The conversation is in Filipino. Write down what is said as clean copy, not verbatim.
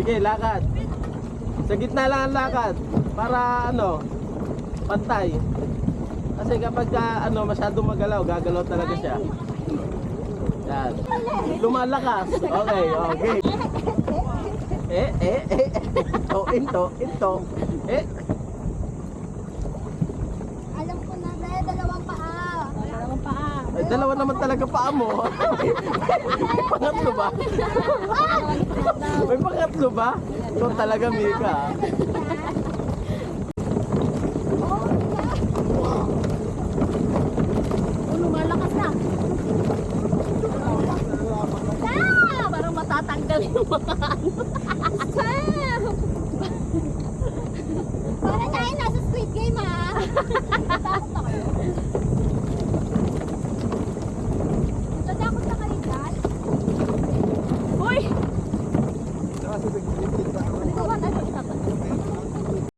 Sige, lakad. Sa gitna lang ang lakad. Para ano, pantay. Kasi kapag ano, masyadong magalaw, gagalaw talaga siya. Yan. Lumalakas. Okay, okay. Into. Alam ko na dahil dalawang paa. Dalawang paa. Ay, dalawa naman talaga paa mo. May pangatlo ba? May pangatlo ba? Ito talaga, Mika. Lumalakas na. Parang matatanggal yung mga ano. Parang tayo nasa Squid Game ah. Natakot na kayo. Natakot na kayo dyan? Uy!